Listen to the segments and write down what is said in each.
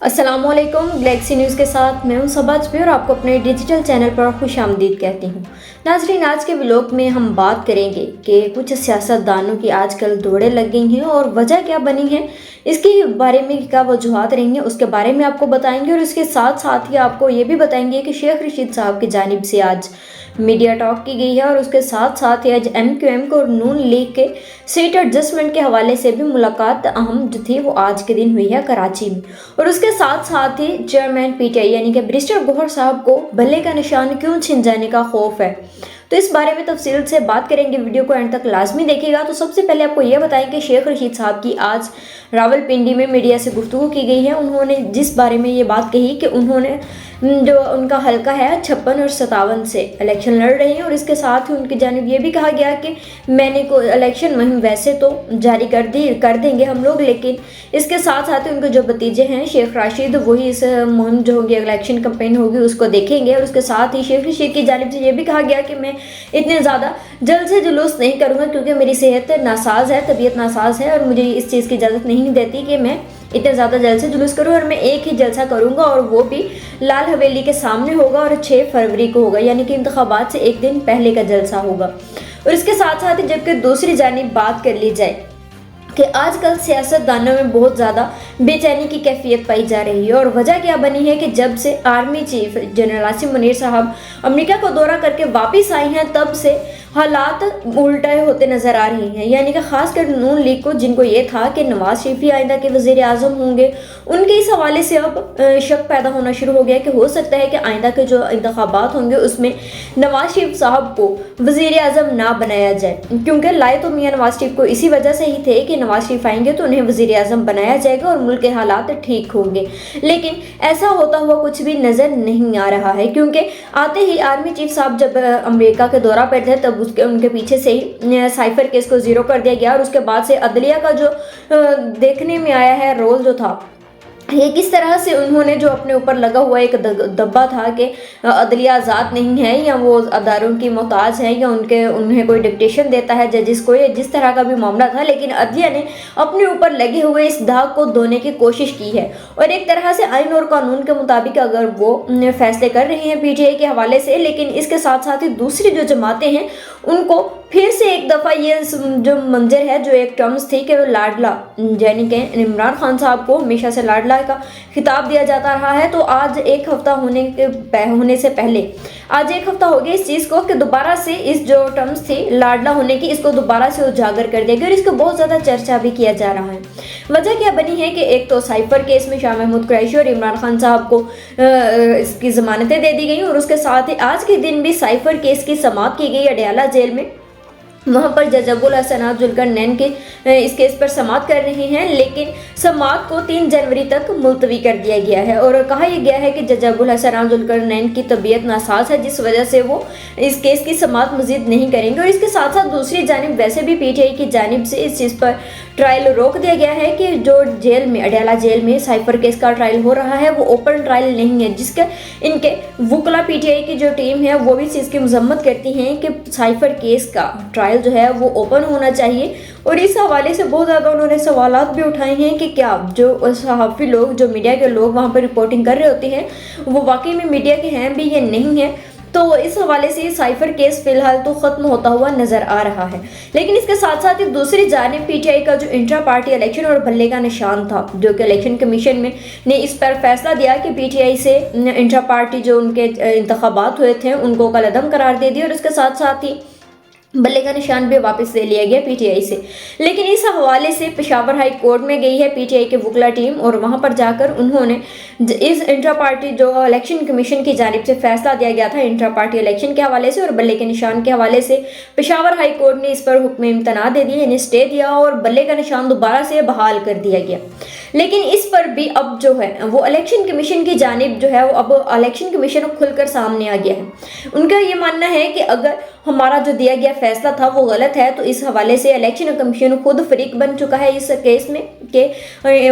अस्सलाम वालेकुम। Galaxy news के साथ मैं हूं सबा अजमी और आपको अपने डिजिटल चैनल पर खुश आमदीद कहती हूं। नाज़रीन, आज के व्लॉग में हम बात करेंगे कि कुछ सियासतदानों की आजकल दौड़ें लग गई हैं और वजह क्या बनी है, इसके बारे में क्या वजूहात रहेंगे उसके बारे में आपको बताएंगे। और इसके साथ साथ ही आपको ये भी बताएंगे कि शेख रशीद साहब की जानिब से आज मीडिया टॉक की गई है और उसके साथ साथ ही आज MQM को और नून लीग के सीट एडजस्टमेंट के हवाले से भी मुलाकात अहम जो थी वो आज के दिन हुई है कराची में। और उसके साथ साथ ही चेयरमैन PTI यानी कि बैरिस्टर गौहर साहब को बल्ले का निशान क्यों छिन जाने का खौफ है, तो इस बारे में तफसील से बात करेंगे। वीडियो को एंड तक लाजमी देखिएगा। तो सबसे पहले आपको ये बताएं कि शेख रशीद साहब की आज रावलपिंडी में मीडिया से गुफ्तगू की गई है। उन्होंने जिस बारे में ये बात कही कि उन्होंने जो उनका हल्का है 56 और 57 से इलेक्शन लड़ रहे हैं और इसके साथ ही उनकी जानिब ये भी कहा गया कि मैंने को इलेक्शन मुहिम वैसे तो जारी कर देंगे हम लोग, लेकिन इसके साथ साथ ही उनके जो भतीजे हैं शेख राशिद वही इस मुहिम जो होगी इलेक्शन कैंपेन होगी उसको देखेंगे। और उसके साथ ही शेख रशीद की जानिब से ये भी कहा गया कि मैं इतने ज़्यादा जल्द से जुलूस नहीं करूँगा क्योंकि मेरी सेहत नासाज है, तबीयत नासाज है और मुझे इस चीज़ की इजाज़त नहीं देती कि मैं इतने ज़्यादा जल्द से जुलूस करूँ। और मैं एक ही जलसा करूँगा और वो भी लाल हवेली के सामने होगा और 6 फरवरी को होगा, यानी कि इंतखाबात से एक दिन पहले का जलसा होगा। और इसके साथ साथ ही जबकि दूसरी जानिब बात कर ली जाए कि आजकल सियासतदानों में बहुत ज़्यादा बेचैनी की कैफियत पाई जा रही है और वजह क्या बनी है कि जब से army chief general Asim Munir साहब अमेरिका को दौरा करके वापस आई हैं तब से हालात उल्टे होते नज़र आ रही हैं। यानी कि खासकर नून लीग को, जिनको ये था कि नवाज शरीफ ही आइंदा के वज़ीर आज़म होंगे, उनके इस हवाले से अब शक पैदा होना शुरू हो गया कि हो सकता है कि आइंदा के जो इंतखाबात होंगे उसमें नवाज शरीफ साहब को वज़ीर आज़म ना बनाया जाए, क्योंकि लाए तो मियाँ नवाज शरीफ को इसी वजह से ही थे कि नवाज शरीफ आएंगे तो उन्हें वज़ीर आज़म बनाया जाएगा और मुल्क के हालात ठीक होंगे। लेकिन ऐसा होता हुआ कुछ भी नज़र नहीं आ रहा है, क्योंकि आते ही आर्मी चीफ साहब जब अमेरिका के दौरा पर थे तब उनके पीछे से ही साइफर केस को ज़ीरो कर दिया गया और उसके बाद से अदलिया का जो देखने में आया है रोल जो था, ये किस तरह से उन्होंने जो अपने ऊपर लगा हुआ एक दब्बा था कि अदलिया आज़ाद नहीं है या वो अदारों की मोहताज है या उन्हें कोई डिक्टेशन देता है जजिस को, या जिस तरह का भी मामला था, लेकिन अदलिया ने अपने ऊपर लगे हुए इस दाग को धोने की कोशिश की है। और एक तरह से आइन और कानून के मुताबिक अगर वो फैसले कर रहे हैं PTI के हवाले से, लेकिन इसके साथ साथ ही दूसरी जो जमातें हैं उनको फिर से एक दफ़ा ये जो मंजर है, जो एक टर्म्स थी कि लाडला यानी कि इमरान खान साहब को हमेशा से लाडला का खिताब दिया जाता रहा है, तो आज एक हफ्ता होने से पहले आज एक हफ्ता हो गया इस चीज़ को कि दोबारा से इस जो टर्म्स थी लाडला होने की इसको दोबारा से उजागर कर दिया गया और इसको बहुत ज़्यादा चर्चा भी किया जा रहा है। वजह क्या बनी है कि एक तो साइफर केस में शाह महमूद कुरैशी और इमरान खान साहब को इसकी ज़मानतें दे दी गई और उसके साथ ही आज के दिन भी साइफर केस की समाअत की गई अडयाला जेल में। वहाँ पर जज अबुल हसन जुल्करनैन के इस केस पर समाअत कर रहे हैं, लेकिन समाअत को 3 जनवरी तक मुलतवी कर दिया गया है और कहा यह गया है कि जज अबुल हसन जुल्करनैन की तबीयत नासाज है जिस वजह से वो इस केस की समाअत मजीद नहीं करेंगे। और इसके साथ साथ दूसरी जानिब वैसे भी PTI की जानिब से इस चीज़ पर ट्रायल रोक दिया गया है कि जो जेल में अडयाला जेल में साइफर केस का ट्रायल हो रहा है वो ओपन ट्रायल नहीं है, जिसके इनके वुकला PTI की जो टीम है वो भी इस चीज़ की मजम्मत करती हैं कि साइफर केस का ट्रायल जो है वो ओपन होना चाहिए। और इस हवाले से बहुत ज़्यादा उन्होंने सवालात भी उठाए हैं कि क्या जो सहाफ़ी लोग, जो मीडिया के लोग वहाँ पर रिपोर्टिंग कर रहे होते हैं वो वाकई में मीडिया के हैं भी या नहीं है। तो इस हवाले से साइफर केस फिलहाल तो ख़त्म होता हुआ नज़र आ रहा है। लेकिन इसके साथ साथ ही दूसरी जानिब PTI का जो इंट्रा पार्टी इलेक्शन और बल्ले का निशान था, जो कि इलेक्शन कमीशन में ने इस पर फैसला दिया कि PTI से इंट्रा पार्टी जो उनके इंतखाबात हुए थे उनको कलअदम करार दे दिया और उसके साथ साथ ही बल्ले का निशान भी वापस ले लिया गया PTI से। लेकिन इस हवाले से पेशावर हाई कोर्ट में गई है PTI के वुकला टीम और वहां पर जाकर उन्होंने इस इंट्रा पार्टी जो इलेक्शन कमीशन की जानिब से फैसला दिया गया था इंट्रा पार्टी इलेक्शन के हवाले से और बल्ले के निशान के हवाले से, पेशावर हाई कोर्ट ने इस पर हुक्म इम्तना दे दिया, यानी स्टे दिया और बल्ले का निशान दोबारा से बहाल कर दिया गया। लेकिन इस पर भी अब जो है वो इलेक्शन कमीशन की जानिब जो है वो अब इलेक्शन कमीशन खुलकर सामने आ गया है। उनका ये मानना है कि अगर हमारा जो दिया गया फैसला था वो गलत है। तो इस हवाले से इलेक्शन कमीशन खुद फरीक बन चुका है इस केस में कि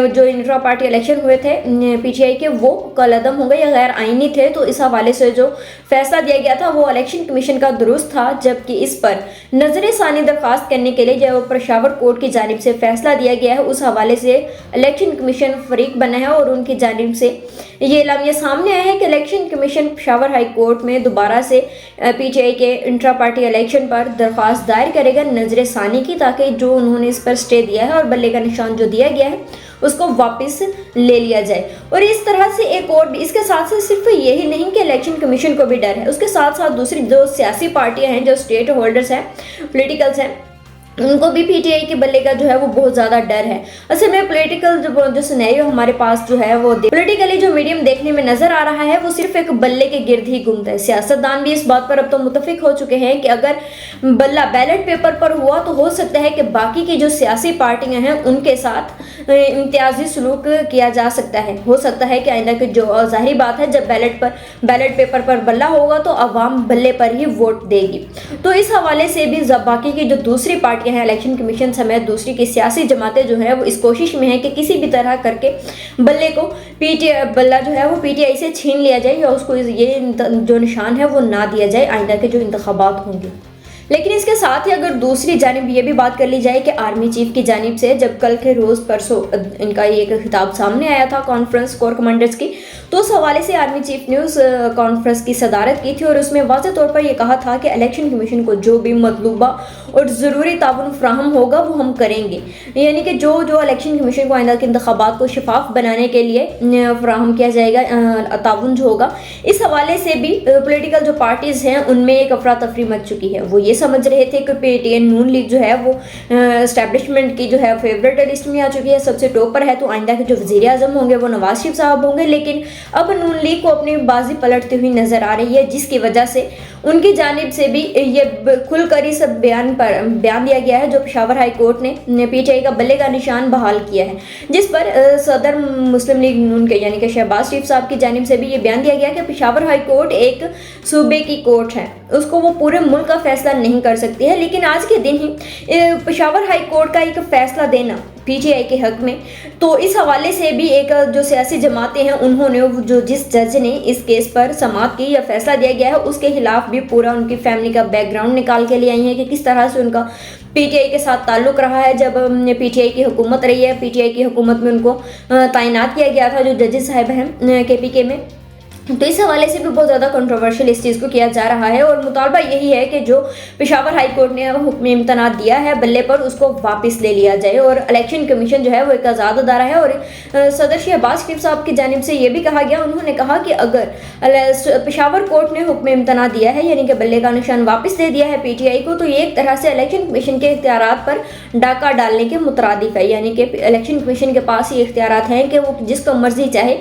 जो इंट्रा पार्टी इलेक्शन हुए थे पीटीआई के वो कलअदम हो गए या गैर आईनी थे। तो इस हवाले से जो फैसला दिया गया था वो इलेक्शन कमीशन का दुरुस्त था, जबकि इस पर नजर सानी दरख्वास्त करने के लिए जो पेशावर कोर्ट की जानिब से फैसला दिया गया है उस हवाले से इलेक्शन कमीशन फरीक बना है और उनकी जानिब से ये एलामिया सामने आया है कि election commission Peshawar high court में दोबारा से पीटीआई के इंट्रा पार्टी इलेक्शन पर दरख्वास्त दायर करेगा नजर सानी की, ताकि जो उन्होंने इस पर स्टे दिया है और बल्ले का निशान जो दिया गया है उसको वापस ले लिया जाए। और इस तरह से एक और भी इसके साथ साथ सिर्फ यही नहीं कि इलेक्शन कमीशन को भी डर है, उसके साथ साथ दूसरी जो सियासी पार्टियां हैं, जो स्टेट होल्डर्स हैं, पॉलिटिकल्स हैं, उनको भी पीटीआई के बल्ले का जो है वो बहुत ज़्यादा डर है। असल में पॉलिटिकल जो सिनेरियो हमारे पास जो है वो पॉलिटिकली जो मीडियम देखने में नजर आ रहा है वो सिर्फ एक बल्ले के गिर्द ही घूमता है। सियासतदान भी इस बात पर अब तो मुतफिक हो चुके हैं कि अगर बल्ला बैलेट पेपर पर हुआ तो हो सकता है कि बाकी की जो सियासी पार्टियां हैं उनके साथ इम्तियाजी सलूक किया जा सकता है। हो सकता है कि आइंदा की जो ज़ाहिरी बात है जब बैलेट पेपर पर बल्ला होगा तो अवाम बल्ले पर ही वोट देगी। तो इस हवाले से भी बाकी की जो दूसरी पार्टी हैं, इलेक्शन कमीशन समेत दूसरी की सियासी जमातें जो है वो इस कोशिश में है कि किसी भी तरह करके बल्ले को बल्ला जो है वो पीटीआई से छीन लिया जाए या उसको ये जो निशान है वो ना दिया जाए आइंदा के जो इंतखाबात होंगे। लेकिन इसके साथ ही अगर दूसरी जानिब ये भी बात कर ली जाए कि आर्मी चीफ की जानिब से जब कल के रोज़ परसों इनका ये खिताब सामने आया था कॉन्फ्रेंस कोर कमांडर्स की, तो उस हवाले से आर्मी चीफ ने उस कॉन्फ्रेंस की सदारत की थी और उसमें वाज़ेह तौर पर यह कहा था कि इलेक्शन कमीशन को जो भी मतलूबा और ज़रूरी ताउन फ्राहम होगा वो हम करेंगे। यानी कि जो इलेक्शन कमीशन को आइंदा के इंतखाबात को शफाफ बनाने के लिए फ्राहम किया जाएगा ताउन जो होगा। इस हवाले से भी पॉलिटिकल जो पार्टीज़ हैं उनमें एक अफरा तफरी मच चुकी है। वो ये समझ रहे थे कि पीटीएन नून लीग जो है वो एस्टैब्लिशमेंट की जो है फेवरेट लिस्ट में आ चुकी है, सबसे टॉप पर है। तो आइंदा के जो वज़ीर आज़म होंगे वो नवाज शरीफ साहब होंगे, लेकिन अब नून लीग को अपनी बाजी पलटती हुई नजर आ रही है, जिसकी वजह से उनकी जानिब से भी ये खुलकर इस बयान दिया गया है जो पेशावर हाई कोर्ट ने पीटीआई का बल्ले का निशान बहाल किया है, जिस पर सदर मुस्लिम लीग नून के यानी कि शहबाज शरीफ साहब की जानिब से भी ये बयान दिया गया कि पेशावर हाई कोर्ट एक सूबे की कोर्ट है, उसको वो पूरे मुल्क का फैसला नहीं कर सकती है। लेकिन आज के दिन ही पेशावर हाई कोर्ट का एक फैसला देना पीटीआई के हक में, तो इस हवाले से भी एक जो सियासी जमातें हैं उन्होंने जो जिस जज ने इस केस पर समाअत की या फैसला दिया गया है उसके खिलाफ भी पूरा उनकी फैमिली का बैकग्राउंड निकाल के ले आई है कि किस तरह से उनका पीटीआई के साथ ताल्लुक़ रहा है जब पीटीआई की हुकूमत रही है। पीटीआई की हुकूमत में उनको तैनात किया गया था जो जजेस साहब हैं केपीके में। तो इस हवाले से भी बहुत ज़्यादा कंट्रोवर्शियल इस चीज़ को किया जा रहा है और मुतालबा यही है कि जो पेशावर हाई कोर्ट ने हुक्म इम्तना दिया है बल्ले पर उसको वापस ले लिया जाए और इलेक्शन कमीशन जो है वो एक आज़ाद अदारा है। और सदर शहबाज शरीफ साहब की जानिब से ये भी कहा गया, उन्होंने कहा कि अगर पेशावर कोर्ट ने हुक्म इम्तना दिया है यानी कि बल्ले का निशान वापस दे दिया है पीटीआई को, तो ये एक तरह से इलेक्शन कमीशन के इख्तियारात पर डाका डालने के मुतरादिफ है। यानी कि इलेक्शन कमीशन के पास ये इख्तियारात हैं कि वो जिसको मर्जी चाहे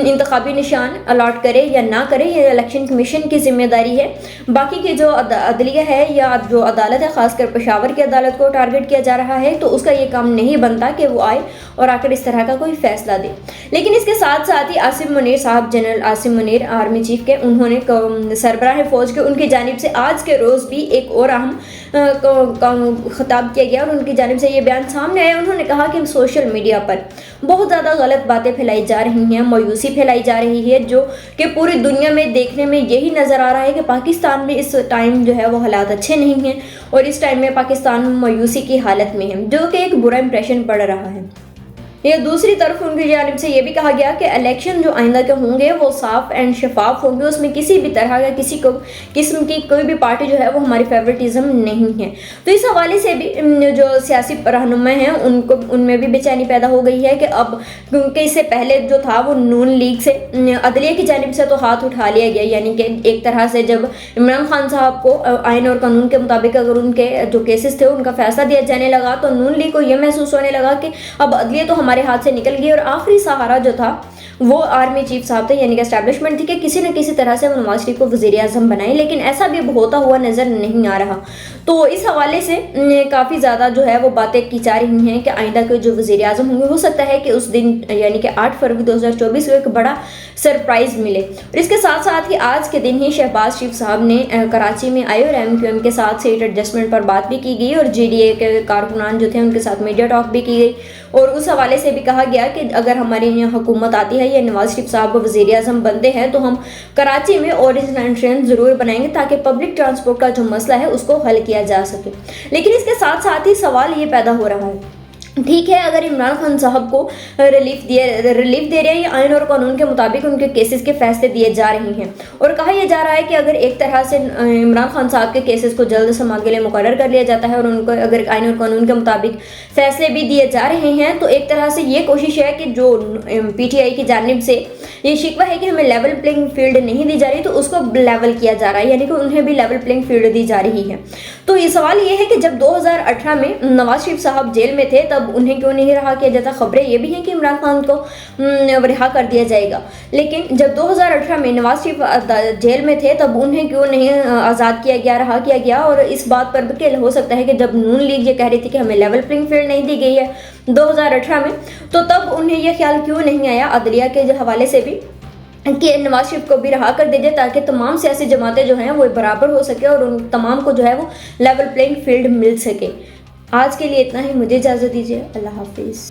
इंतखाबी निशान अलॉट करे या ना करे, ये इलेक्शन कमीशन की जिम्मेदारी है। बाकी की जो अदलिया है या जो अदालत है, खासकर पेशावर की अदालत को टारगेट किया जा रहा है, तो उसका ये काम नहीं बनता कि वो आए और आकर इस तरह का कोई फैसला दे। लेकिन इसके साथ साथ ही आसिम मुनीर साहब, general Asim Munir army chief के, उन्होंने सरबराह फौज के उनकी जानिब से आज के रोज़ भी एक और अहम खिताब किया गया और उनकी जानिब से ये बयान सामने आया। उन्होंने कहा कि सोशल मीडिया पर बहुत ज़्यादा गलत बातें फैलाई जा रही हैं, मायूसी फैलाई जा रही है, जो कि पूरी दुनिया में देखने में यही नज़र आ रहा है कि पाकिस्तान में इस टाइम जो है वो हालात अच्छे नहीं हैं और इस टाइम में पाकिस्तान मायूसी की हालत में है, जो कि एक बुरा इंप्रेशन पड़ रहा है। या दूसरी तरफ उनकी जानिब से ये भी कहा गया कि इलेक्शन जो आइंदा के होंगे वो साफ एंड शफाफ होंगे, उसमें किसी भी तरह का किसी को किस्म की कोई भी पार्टी जो है वो हमारी फेवरेटिज्म नहीं है। तो इस हवाले से भी जो सियासी रहनुमा हैं उनमें भी बेचैनी पैदा हो गई है कि अब, क्योंकि इससे पहले जो था वो नून लीग से अदलिया की जानिब से तो हाथ उठा लिया गया, यानी कि एक तरह से जब इमरान खान साहब को आइन और कानून के मुताबिक अगर उनके जो केसेस थे उनका फैसला दिया जाने लगा तो नून लीग को यह महसूस होने लगा कि अब अदलिया तो हमारे हाथ से निकल गई और आखिरी सहारा जो था वो आर्मी चीफ साहब थे, यानी कि एस्टैब्लिशमेंट थी कि किसी न किसी तरह से वो नवाज शरीफ को वज़ीर आज़म बनाए, लेकिन ऐसा भी होता हुआ नज़र नहीं आ रहा। तो इस हवाले से काफ़ी ज़्यादा जो है वो बातें की जा रही हैं कि आइंदा के जो वज़ीर आज़म होंगे, हो सकता है कि उस दिन यानी कि 8 फरवरी 2024 को एक बड़ा सरप्राइज़ मिले। और इसके साथ साथ ही आज के दिन ही शहबाज शरीफ साहब ने कराची में आए और MQM के साथ सीट एडजस्टमेंट पर बात भी की गई और GDA के कारकुनान जो थे उनके साथ मीडिया टॉक भी की गई और उस हवाले से भी कहा गया कि अगर हमारे यहाँ हुकूमत आती है या नवाज शरीफ साहब को वज़ीर आज़म बनते हैं तो हम कराची में ओरिजिनल ट्रेन ज़रूर बनाएंगे ताकि पब्लिक ट्रांसपोर्ट का जो मसला है उसको हल किया जा सके। लेकिन इसके साथ साथ ही सवाल ये पैदा हो रहा है, ठीक है, अगर इमरान खान साहब को रिलीफ दे रहे हैं या आइन और कानून के मुताबिक उनके केसेस के फैसले दिए जा रहे हैं और कहा यह जा रहा है कि अगर एक तरह से इमरान खान साहब के केसेस को जल्द समाअत के लिए मुकर्रर कर लिया जाता है और उनको अगर आइन और कानून के मुताबिक फैसले भी दिए जा रहे हैं तो एक तरह से ये कोशिश है कि जो PTI की जानिब से ये शिकवा है कि हमें लेवल प्लेइंग फील्ड नहीं दी जा रही तो उसको लेवल किया जा रहा है, यानी कि उन्हें भी लेवल प्लेइंग फील्ड दी जा रही है। तो ये सवाल ये है कि जब 2018 में नवाज शरीफ साहब जेल में थे तब उन्हें क्यों नहीं रहा किया जाता। खबरें ये भी हैं कि इमरान खान को रिहा कर दिया जाएगा, लेकिन जब 2018 में नवाज शरीफ जेल में थे तब उन्हें क्यों नहीं आज़ाद किया गया, रहा किया गया। और इस बात पर भी हो सकता है कि जब नून लीग ये कह रही थी कि हमें लेवल प्लेइंग फील्ड नहीं दी गई है 2018 में, तो तब उन्हें यह ख्याल क्यों नहीं आया अदलिया के हवाले से भी कि नवाज शरीफ को भी रहा कर दीजिए ताकि तमाम सियासी जमातें जो हैं वो बराबर हो सके और उन तमाम को जो है वो लेवल प्लेइंग फील्ड मिल सके। आज के लिए इतना ही, मुझे इजाज़त दीजिए, अल्लाह हाफिज़।